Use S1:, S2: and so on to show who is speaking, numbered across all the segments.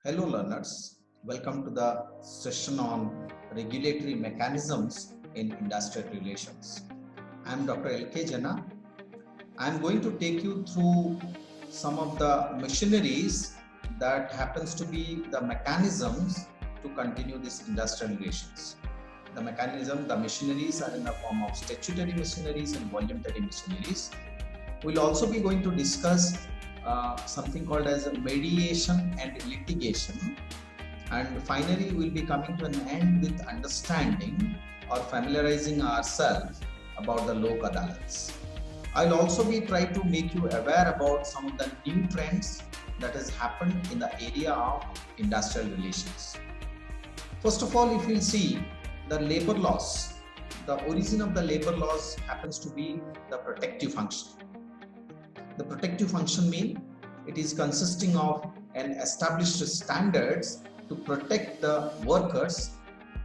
S1: Hello learners, welcome to the session on regulatory mechanisms in industrial relations. I am Dr. L.K. Jana. I am going to take you through some of the machineries that happens to be the mechanisms to continue this industrial relations. The machineries are in the form of statutory machineries and voluntary machineries. We'll also be going to discuss something called as mediation and litigation, and finally we'll be coming to an end with understanding or familiarizing ourselves about the Lok Adalats. I'll also be trying to make you aware about some of the new trends that has happened in the area of industrial relations. First of all, if you'll see the labor laws, the origin of the labor laws happens to be the protective function. The protective function means it is consisting of an established standards to protect the workers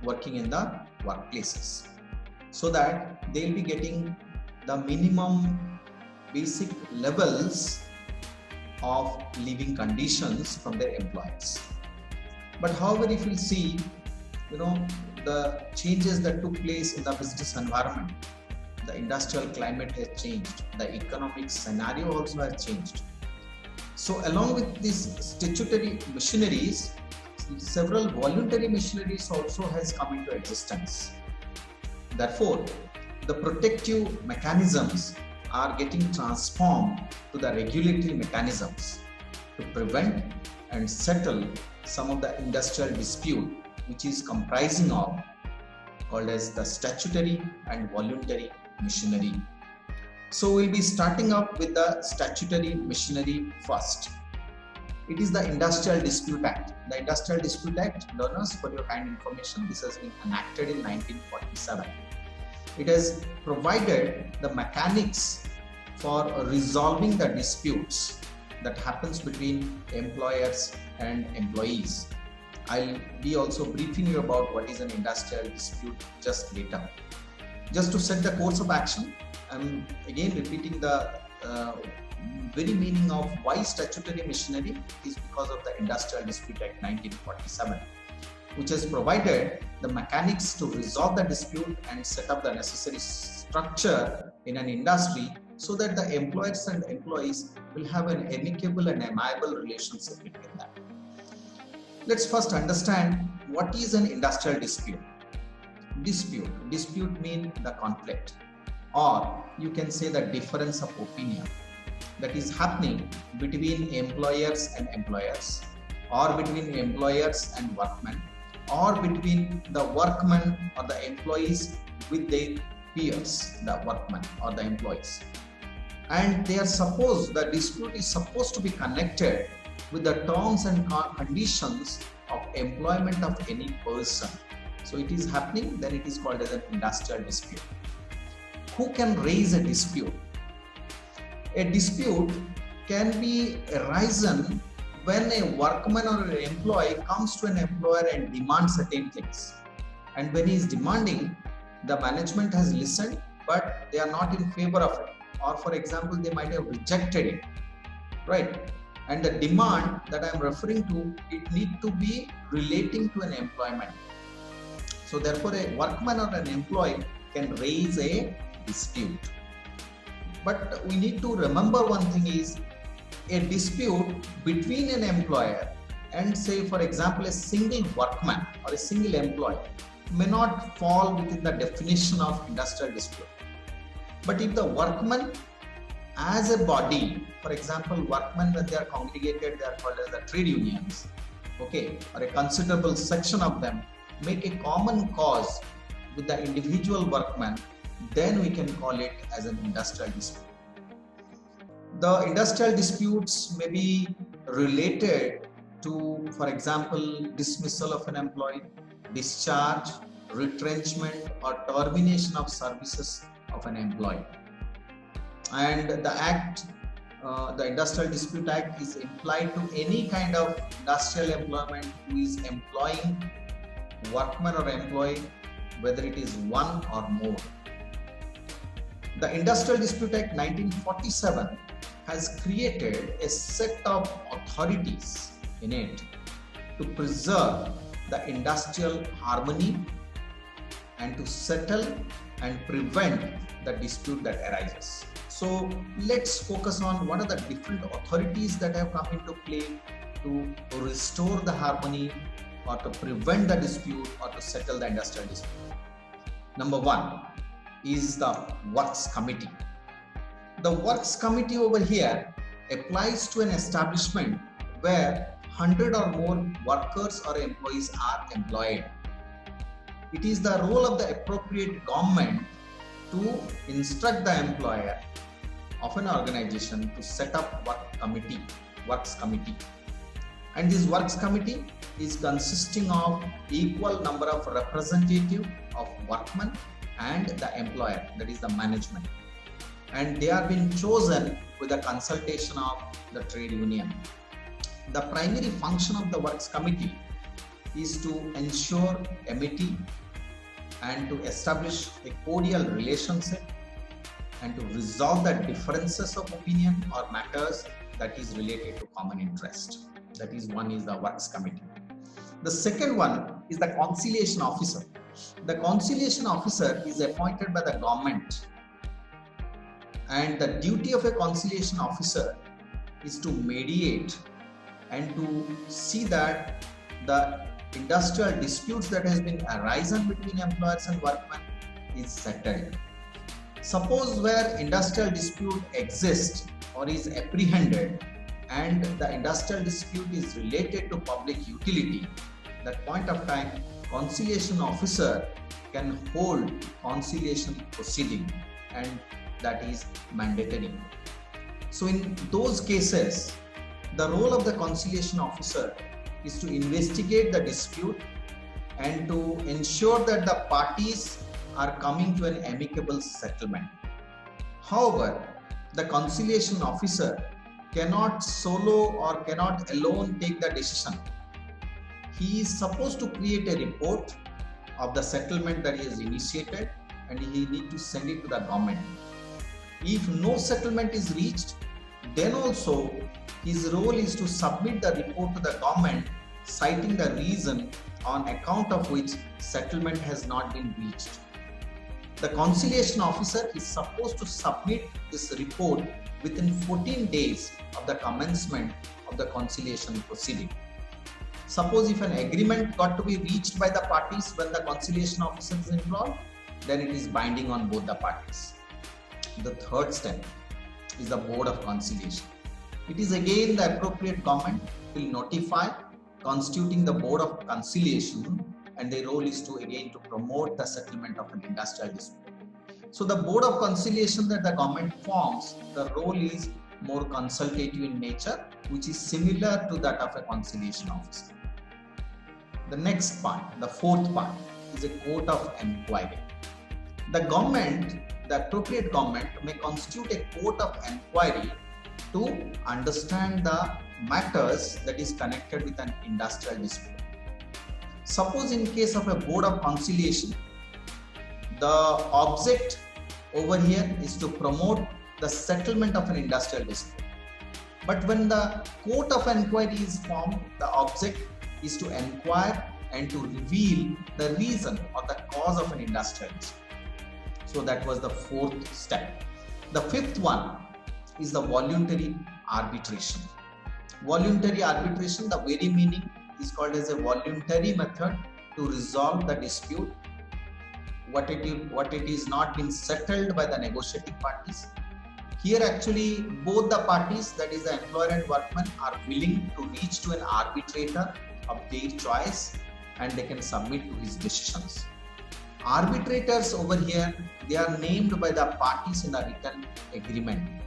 S1: working in the workplaces, so that they'll be getting the minimum basic levels of living conditions from their employers. But however, if you see, the changes that took place in the business environment, the industrial climate has changed, the economic scenario also has changed. So along with these statutory machineries, several voluntary machineries also has come into existence. Therefore, the protective mechanisms are getting transformed to the regulatory mechanisms to prevent and settle some of the industrial dispute, which is comprising of called as the statutory and voluntary machinery. So we'll be starting up with the statutory machinery first. It is the Industrial Dispute Act. The Industrial Dispute Act, learners, for your kind information, this has been enacted in 1947. It has provided the mechanics for resolving the disputes that happens between employers and employees. I'll be also briefing you about what is an industrial dispute just later. Just to set the course of action, I'm again repeating the very meaning of why statutory machinery is because of the Industrial Dispute Act 1947, which has provided the mechanics to resolve the dispute and set up the necessary structure in an industry so that the employers and employees will have an amicable and amiable relationship between them. Let's first understand what is an industrial dispute. Dispute means the conflict, or you can say the difference of opinion that is happening between employers and employers, or between employers and workmen, or between the workmen or the employees with their peers, the workmen or the employees. And the dispute is supposed to be connected with the terms and conditions of employment of any person. So it is happening, then it is called as an industrial dispute. Who can raise a dispute? A dispute can be arisen when a workman or an employee comes to an employer and demands certain things. And when he is demanding, the management has listened, but they are not in favor of it. Or for example, they might have rejected it, right? And the demand that I am referring to, it need to be relating to an employment. So therefore, a workman or an employee can raise a dispute. But we need to remember one thing is, a dispute between an employer and say, for example, a single workman or a single employee may not fall within the definition of industrial dispute. But if the workman as a body, for example, workmen when they are congregated, they are called as the trade unions, okay, or a considerable section of them make a common cause with the individual workman, then we can call it as an industrial dispute. The industrial disputes may be related to, for example, dismissal of an employee, discharge, retrenchment, or termination of services of an employee. And the Industrial Dispute Act is applied to any kind of industrial employment who is employing workman or employee, whether it is one or more. The Industrial Dispute Act 1947 has created a set of authorities in it to preserve the industrial harmony and to settle and prevent the dispute that arises. So let's focus on what are the different authorities that have come into play to restore the harmony or to prevent the dispute or to settle the industrial dispute. Number one is the Works Committee. The Works Committee over here applies to an establishment where 100 or more workers or employees are employed. It is the role of the appropriate government to instruct the employer of an organization to set up Works Committee. And this Works Committee is consisting of equal number of representatives of workmen and the employer, that is the management. And they are being chosen with the consultation of the trade union. The primary function of the Works Committee is to ensure amity and to establish a cordial relationship and to resolve the differences of opinion or matters that is related to common interest. That is, one is the Works Committee. The second one is the Conciliation Officer. The Conciliation Officer is appointed by the government, and the duty of a Conciliation Officer is to mediate and to see that the industrial disputes that has been arisen between employers and workmen is settled. Suppose where industrial dispute exists or is apprehended and the industrial dispute is related to public utility, that point of time Conciliation Officer can hold conciliation proceeding, and that is mandatory. So in those cases, the role of the Conciliation Officer is to investigate the dispute and to ensure that the parties are coming to an amicable settlement. However, the Conciliation Officer cannot solo or cannot alone take the decision. He is supposed to create a report of the settlement that he has initiated, and he needs to send it to the government. If no settlement is reached, then also his role is to submit the report to the government citing the reason on account of which settlement has not been reached. The Conciliation Officer is supposed to submit this report within 14 days of the commencement of the conciliation proceeding. Suppose if an agreement got to be reached by the parties when the Conciliation Officer is involved, then it is binding on both the parties. The third step is the Board of Conciliation. It is again the appropriate government will notify constituting the Board of Conciliation, and their role is to again to promote the settlement of an industrial dispute. So the Board of Conciliation that the government forms, the role is more consultative in nature, which is similar to that of a Conciliation Officer. The next part, the fourth part, is a Court of Inquiry. The government, the appropriate government, may constitute a court of inquiry to understand the matters that is connected with an industrial dispute. Suppose in case of a Board of Conciliation, the object over here is to promote the settlement of an industrial dispute. But when the Court of Inquiry is formed, the object is to inquire and to reveal the reason or the cause of an industrial dispute. So that was the fourth step. The fifth one is the voluntary arbitration. Voluntary arbitration, the very meaning is called as a voluntary method to resolve the dispute what it is not been settled by the negotiating parties. Here actually both the parties, that is the employer and workman, are willing to reach to an arbitrator of their choice and they can submit to his decisions. Arbitrators over here, they are named by the parties in the written agreement.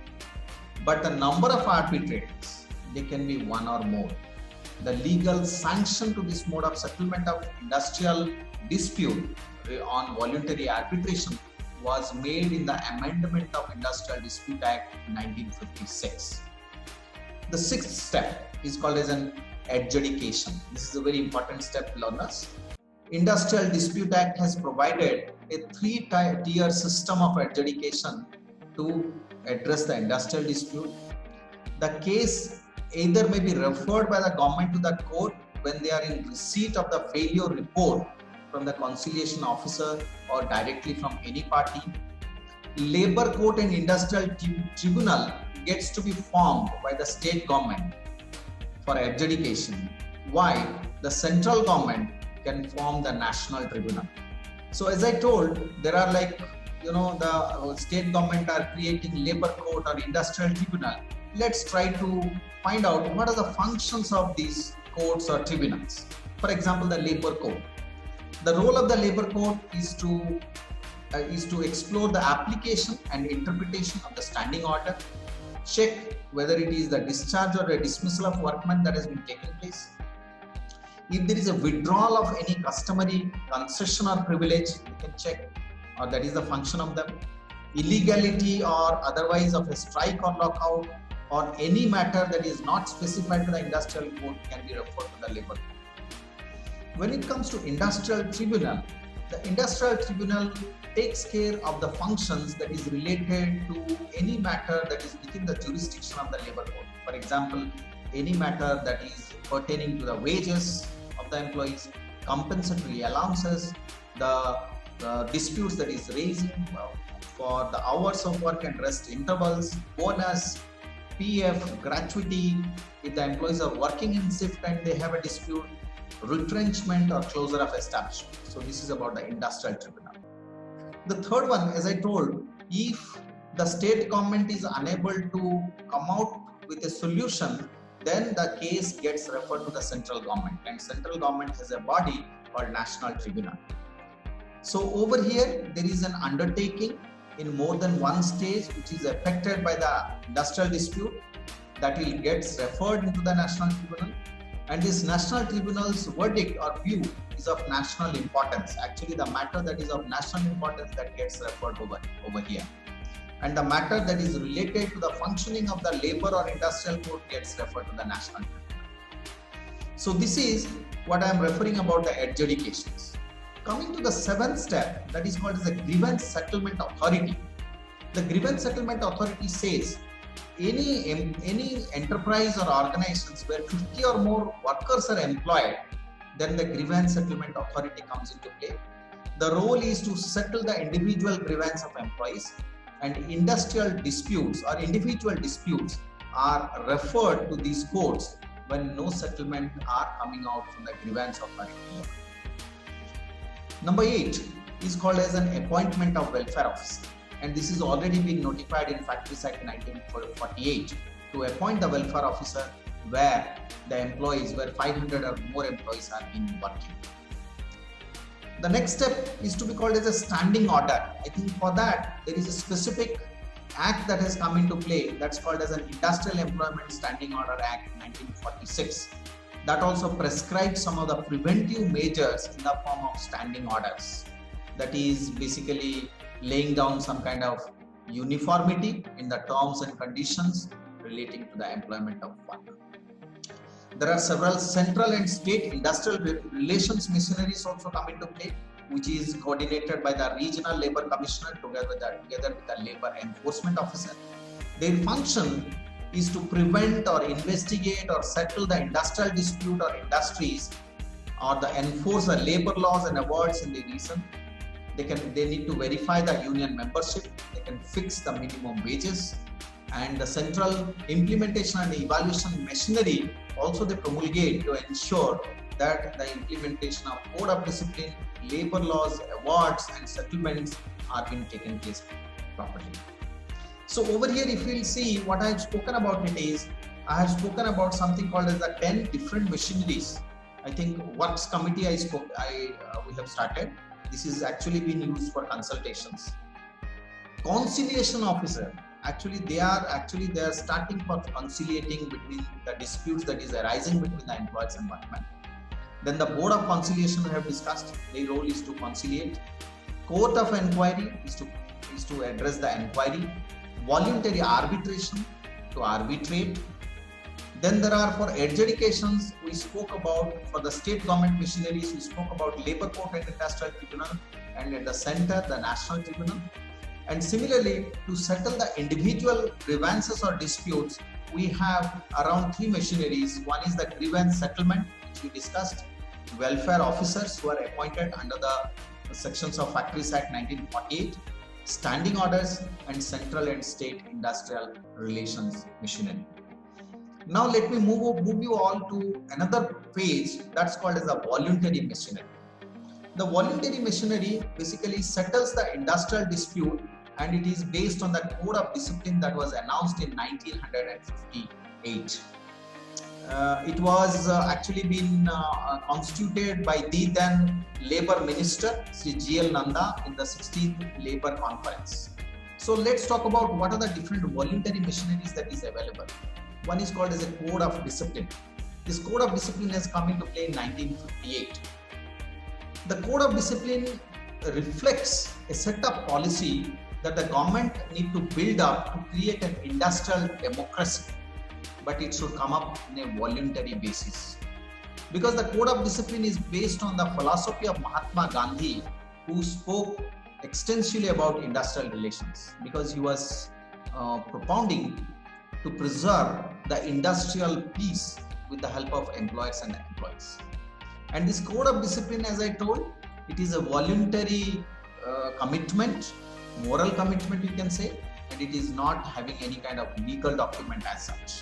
S1: But the number of arbitrators, they can be one or more. The legal sanction to this mode of settlement of industrial dispute on voluntary arbitration was made in the Amendment of Industrial Dispute Act 1956. The sixth step is called as an adjudication. This is a very important step, learners. Industrial Dispute Act has provided a three-tier system of adjudication to address the industrial dispute. The case either may be referred by the government to the court when they are in receipt of the failure report from the conciliation officer or directly from any party. Labor Court and Industrial Tribunal gets to be formed by the state government for adjudication, while the central government can form the national tribunal. So as I told, there are the state government are creating labor court or industrial tribunal. Let's try to find out what are the functions of these courts or tribunals. For example, the labor court. The role of the labor court is to explore the application and interpretation of the standing order, check whether it is the discharge or a dismissal of workmen that has been taking place. If there is a withdrawal of any customary concession or privilege, you can check, or that is the function of them. Illegality or otherwise of a strike or lockout or any matter that is not specified to the industrial code can be referred to the labor code. When it comes to industrial tribunal, the industrial tribunal takes care of the functions that is related to any matter that is within the jurisdiction of the labor code. For example, any matter that is pertaining to the wages of the employees, compensatory allowances, the disputes that is raising for the hours of work and rest intervals, bonus, PF, gratuity, if the employees are working in shift and they have a dispute, retrenchment or closure of establishment. So this is about the industrial tribunal. The third one, as I told, if the state government is unable to come out with a solution, then the case gets referred to the central government, and central government has a body called National Tribunal. So over here, there is an undertaking in more than one stage which is affected by the industrial dispute that will get referred into the National Tribunal, and this National Tribunal's verdict or view is of national importance. Actually, the matter that is of national importance that gets referred over here, and the matter that is related to the functioning of the labor or industrial code gets referred to the National Tribunal. So this is what I am referring about the adjudications. Coming to the seventh step, that is called as the Grievance Settlement Authority. The Grievance Settlement Authority says any enterprise or organizations where 50 or more workers are employed, then the Grievance Settlement Authority comes into play. The role is to settle the individual grievance of employees, and industrial disputes or individual disputes are referred to these courts when no settlement are coming out from the Grievance Authority. Number 8 is called as an appointment of welfare officer, and this is already been notified in Factories Act 1948 to appoint the welfare officer where the employees, where 500 or more employees are being working. The next step is to be called as a standing order. I think for that there is a specific act that has come into play that's called as an Industrial Employment Standing Order Act 1946. That also prescribes some of the preventive measures in the form of standing orders. That is basically laying down some kind of uniformity in the terms and conditions relating to the employment of work. There are several central and state industrial relations machineries also come into play, which is coordinated by the Regional Labour Commissioner together with the Labour Enforcement Officer. Their function is to prevent or investigate or settle the industrial dispute or industries, or the enforce the labor laws and awards in the region. They need to verify the union membership. They can fix the minimum wages, and the central implementation and evaluation machinery also they promulgate to ensure that the implementation of code of discipline, labor laws, awards and settlements are being taken place properly. So over here, if you'll see what I have spoken about, it is I have spoken about something called as the 10 different machineries. I think works committee we have started. This is actually being used for consultations. Conciliation officer, they are starting for conciliating between the disputes that is arising between the employees and workmen. Then the board of conciliation we have discussed. Their role is to conciliate. Court of inquiry is to address the inquiry. Voluntary arbitration, to arbitrate. Then there are for adjudications, we spoke about for the state government machineries, we spoke about Labor Court and Industrial Tribunal, and at the center, the National Tribunal. And similarly, to settle the individual grievances or disputes, we have around 3 machineries. One is the Grievance Settlement, which we discussed, welfare officers who are appointed under the sections of Factories Act 1948, standing orders, and central and state industrial relations machinery. Now let me move you all to another phase that's called as a voluntary machinery. The voluntary machinery basically settles the industrial dispute, and it is based on the code of discipline that was announced in 1958. It was actually been constituted by the then Labour Minister Sri G.L. Nanda in the 16th Labour Conference. So let's talk about what are the different voluntary machineries that is available. One is called as a code of discipline. This code of discipline has come into play in 1958. The code of discipline reflects a set of policy that the government need to build up to create an industrial democracy, but it should come up in a voluntary basis. Because the code of discipline is based on the philosophy of Mahatma Gandhi, who spoke extensively about industrial relations, because he was propounding to preserve the industrial peace with the help of employers and employees. And this code of discipline, as I told, it is a voluntary commitment, moral commitment you can say, and it is not having any kind of legal document as such.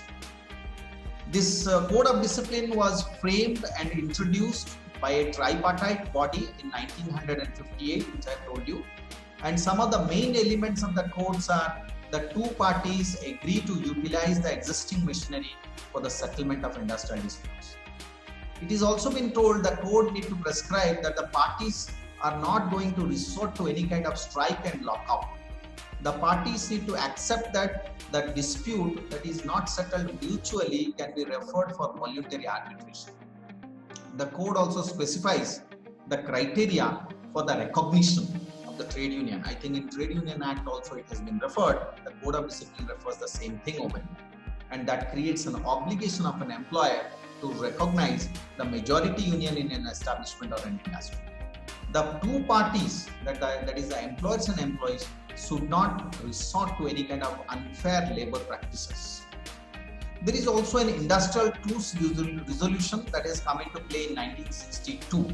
S1: This code of discipline was framed and introduced by a tripartite body in 1958, which I told you. And some of the main elements of the codes are the two parties agree to utilize the existing machinery for the settlement of industrial disputes. It is also been told the code need to prescribe that the parties are not going to resort to any kind of strike and lockout. The parties need to accept that the dispute that is not settled mutually can be referred for voluntary arbitration. The code also specifies the criteria for the recognition of the trade union. I think in Trade Union Act also it has been referred. The code of discipline refers the same thing over here. And that creates an obligation of an employer to recognize the majority union in an establishment or an industry. The two parties, that is the employers and employees, should not resort to any kind of unfair labor practices. There is also an industrial truce resolution that has come into play in 1962.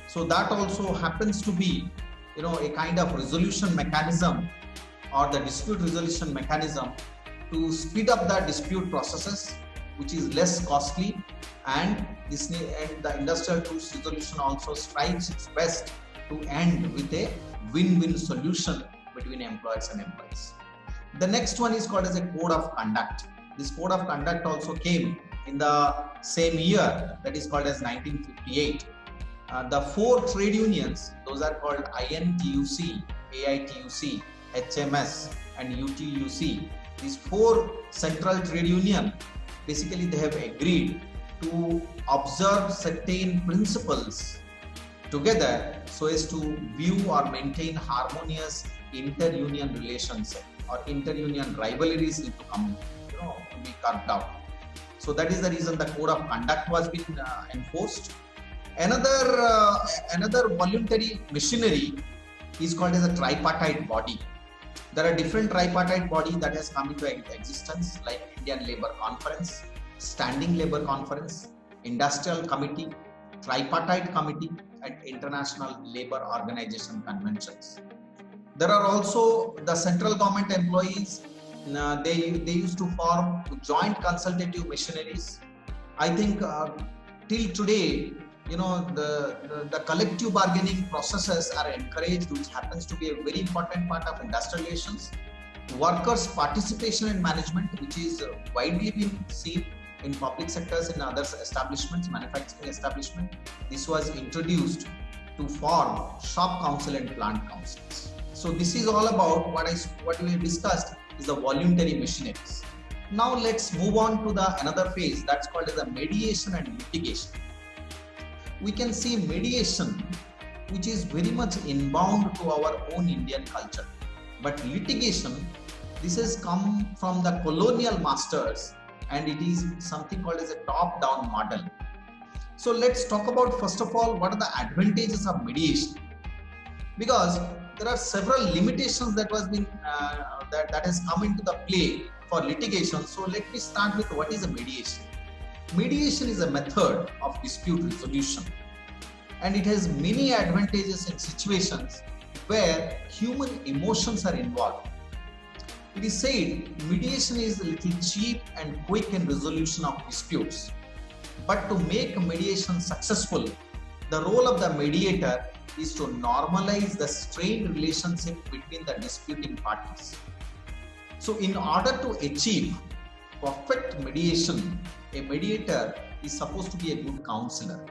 S1: So that also happens to be, a kind of resolution mechanism or the dispute resolution mechanism to speed up the dispute processes, which is less costly, and the industrial truce resolution also strives its best to end with a win-win solution between employers and employees. The next one is called as a code of conduct. This code of conduct also came in the same year, that is called as 1958. The four trade unions, those are called INTUC, AITUC, HMS and UTUC. These four central trade unions, basically they have agreed to observe certain principles together so as to view or maintain harmonious inter-union relations or inter-union rivalries need to be carved out. So that is the reason the code of conduct was being enforced. Another voluntary machinery is called as a tripartite body. There are different tripartite bodies that has come into existence, like Indian Labour Conference, Standing Labour Conference, Industrial Committee, Tripartite Committee, and International Labour Organization Conventions. There are also the central government employees. They used to form joint consultative machineries. I think till today, the collective bargaining processes are encouraged, which happens to be a very important part of industrial relations. Workers' participation in management, which is widely being seen in public sectors, in other establishments, manufacturing establishment. This was introduced to form shop council and plant councils. So this is all about what we have discussed is the voluntary machineries. Now let's move on to another phase that's called as the mediation and litigation. We can see mediation, which is very much inbound to our own Indian culture. But litigation, this has come from the colonial masters, and it is something called as a top-down model. So let's talk about, first of all, what are the advantages of mediation? Because there are several limitations that has come into the play for litigation. So let me start with what is a mediation. Mediation is a method of dispute resolution, and it has many advantages in situations where human emotions are involved. It is said mediation is a little cheap and quick in resolution of disputes. But to make mediation successful, the role of the mediator is to normalize the strained relationship between the disputing parties. So in order to achieve perfect mediation, a mediator is supposed to be a good counselor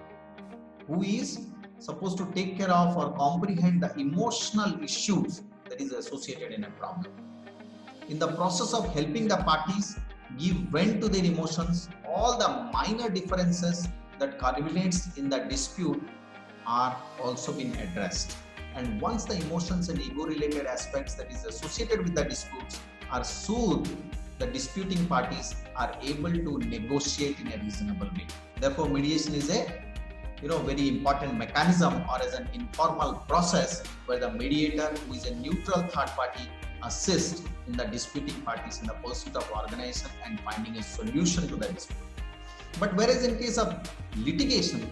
S1: who is supposed to take care of or comprehend the emotional issues that is associated in a problem. In the process of helping the parties give vent to their emotions, all the minor differences that culminates in the dispute are also being addressed. And once the emotions and ego related aspects that is associated with the disputes are soothed, the disputing parties are able to negotiate in a reasonable way. Therefore, mediation is a very important mechanism or as an informal process where the mediator, who is a neutral third party, assists in the disputing parties in the pursuit of organization and finding a solution to the dispute. But whereas in case of litigation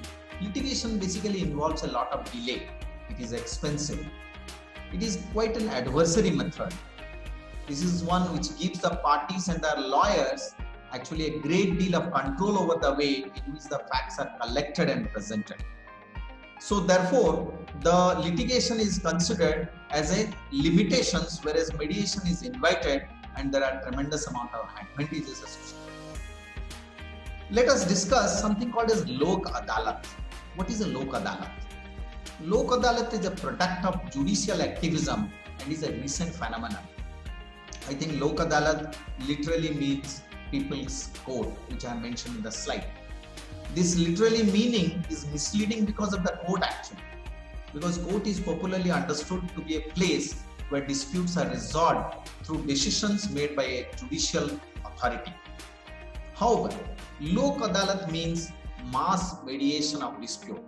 S1: basically involves a lot of delay. It is expensive. It is quite an adversary method. This is one which gives the parties and their lawyers actually a great deal of control over the way in which the facts are collected and presented. So therefore, the litigation is considered as a limitations, whereas mediation is invited, and there are tremendous amount of advantages associated. Let us discuss something called as Lok Adalat. What is a Lok Adalat? Lok Adalat is a product of judicial activism and is a recent phenomenon. I think Lok Adalat literally means people's court, which I mentioned in the slide. This literally meaning is misleading because of the court action. Because court is popularly understood to be a place where disputes are resolved through decisions made by a judicial authority. However, Lok Adalat means mass mediation of dispute.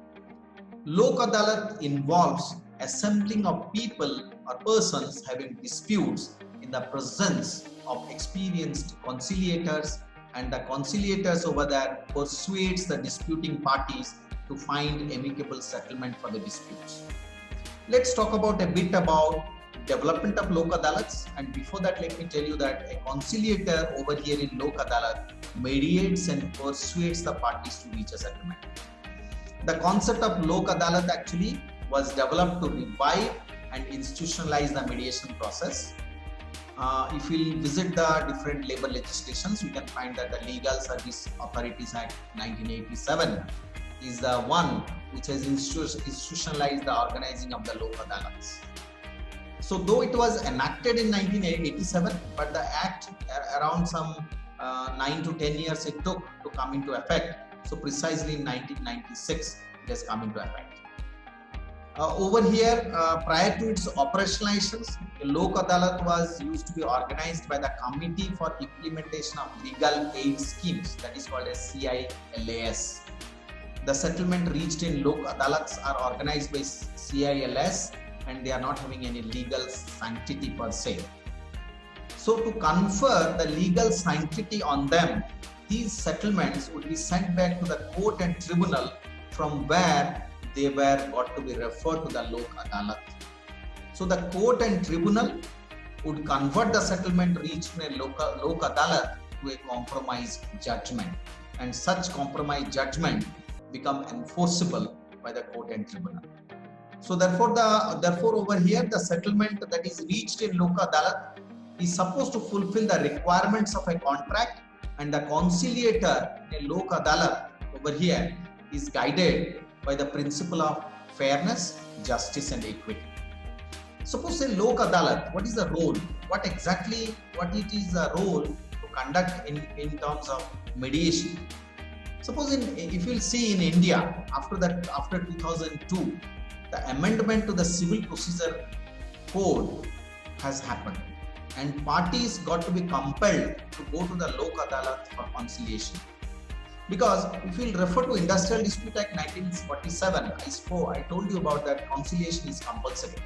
S1: Lok Adalat involves assembling of people or persons having disputes in the presence of experienced conciliators, and the conciliators over there persuades the disputing parties to find amicable settlement for the disputes. Let's talk about a bit about development of Lok Adalats, and before that let me tell you that a conciliator over here in Lok Adalat mediates and persuades the parties to reach a settlement. The concept of Lok Adalat actually was developed to revive and institutionalize the mediation process. If we visit the different labor legislations, we can find that the Legal Service Authorities Act 1987 is the one which has institutionalized the organizing of the Lok Adalats. So though it was enacted in 1987, but the act around some 9 to 10 years it took to come into effect. So precisely in 1996 it has come into effect. Over here, prior to its operationalizations, Lok Adalat was used to be organized by the Committee for Implementation of Legal Aid Schemes, that is called as CILAS. The settlement reached in Lok Adalats are organized by CILAS, and they are not having any legal sanctity per se. So to confer the legal sanctity on them, these settlements would be sent back to the court and tribunal from where they were got to be referred to the Lok Adalat. So the court and tribunal would convert the settlement reached in a Lok Adalat to a compromise judgment, and such compromise judgment become enforceable by the court and tribunal. So therefore over here the settlement that is reached in Lok Adalat is supposed to fulfill the requirements of a contract, and the conciliator in a Lok Adalat over here is guided by the principle of fairness, justice and equity. Suppose say Lok Adalat, what is the role? What it is the role to conduct in terms of mediation? Suppose if you'll see in India, after 2002, the amendment to the Civil Procedure Code has happened, and parties got to be compelled to go to the Lok Adalat for conciliation. Because if we refer to Industrial Dispute Act 1947, I told you about that conciliation is compulsory.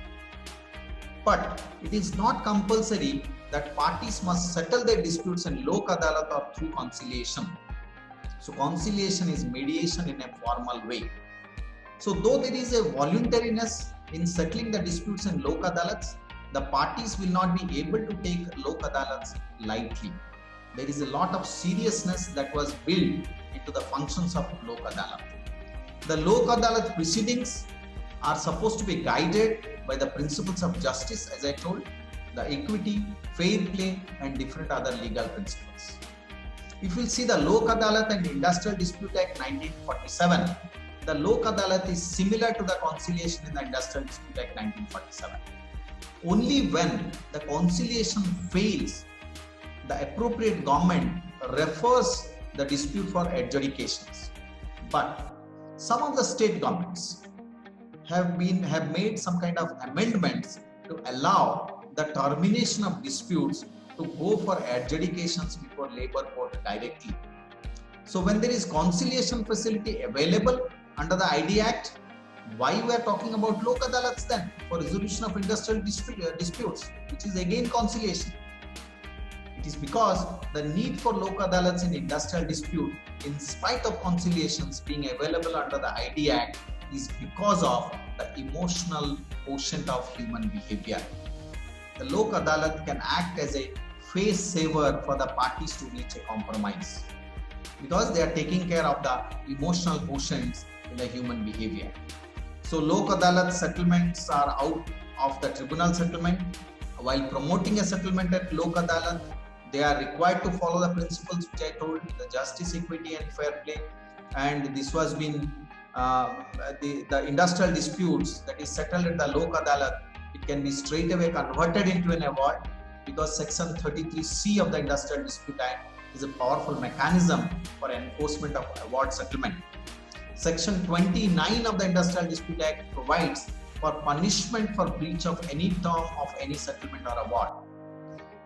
S1: But it is not compulsory that parties must settle their disputes in Lok Adalat or through conciliation. So conciliation is mediation in a formal way. So though there is a voluntariness in settling the disputes in Lok Adalats, the parties will not be able to take Lok Adalats lightly. There is a lot of seriousness that was built into the functions of Lok Adalat. The Lok Adalat proceedings are supposed to be guided by the principles of justice, as I told, the equity, fair play, and different other legal principles. If we see the Lok Adalat and Industrial Dispute Act 1947, the Lok Adalat is similar to the conciliation in the Industrial Dispute Act 1947. Only when the conciliation fails, the appropriate government refers the dispute for adjudications. But some of the state governments have made some kind of amendments to allow the termination of disputes to go for adjudications before labor court directly. So when there is conciliation facility available under the ID Act, why we are talking about Lok Adalats then for resolution of industrial disputes, which is again conciliation? It is because the need for Lok Adalats in industrial dispute, in spite of conciliations being available under the ID Act, is because of the emotional quotient of human behavior. The Lok Adalat can act as a face saver for the parties to reach a compromise because they are taking care of the emotional quotients in the human behavior. So Lok Adalat settlements are out of the tribunal settlement. While promoting a settlement at Lok Adalat, they are required to follow the principles which I told, the justice, equity and fair play. And this was been the industrial disputes that is settled at the Lok Adalat, it can be straight away converted into an award because section 33C of the Industrial Dispute Act is a powerful mechanism for enforcement of award settlement. Section 29 of the Industrial Dispute Act provides for punishment for breach of any term of any settlement or award.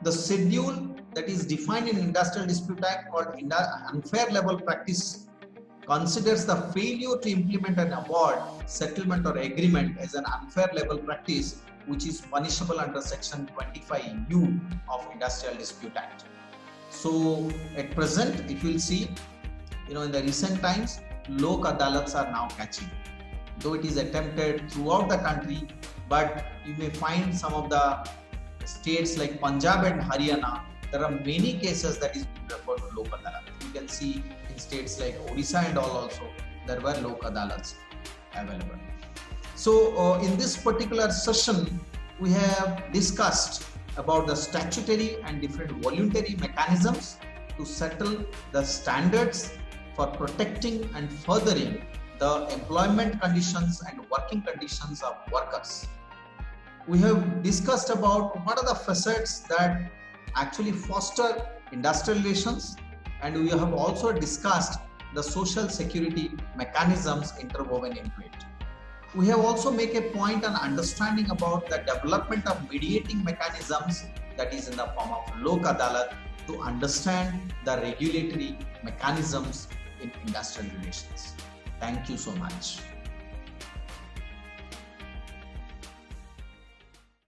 S1: The schedule that is defined in Industrial Dispute Act called unfair labor practice considers the failure to implement an award, settlement or agreement as an unfair labor practice which is punishable under section 25U of Industrial Dispute Act. So at present, if you will see, in the recent times, Lok Adalats are now catching. Though it is attempted throughout the country, but you may find some of the states like Punjab and Haryana, there are many cases that is being referred to Lok Adalat. You can see in states like Odisha and all also, there were Lok Adalats available. So in this particular session, we have discussed about the statutory and different voluntary mechanisms to settle the standards for protecting and furthering the employment conditions and working conditions of workers. We have discussed about what are the facets that actually foster industrial relations, and we have also discussed the social security mechanisms interwoven into it. We have also made a point on understanding about the development of mediating mechanisms that is in the form of Lok Adalat to understand the regulatory mechanisms in industrial relations. Thank you so much.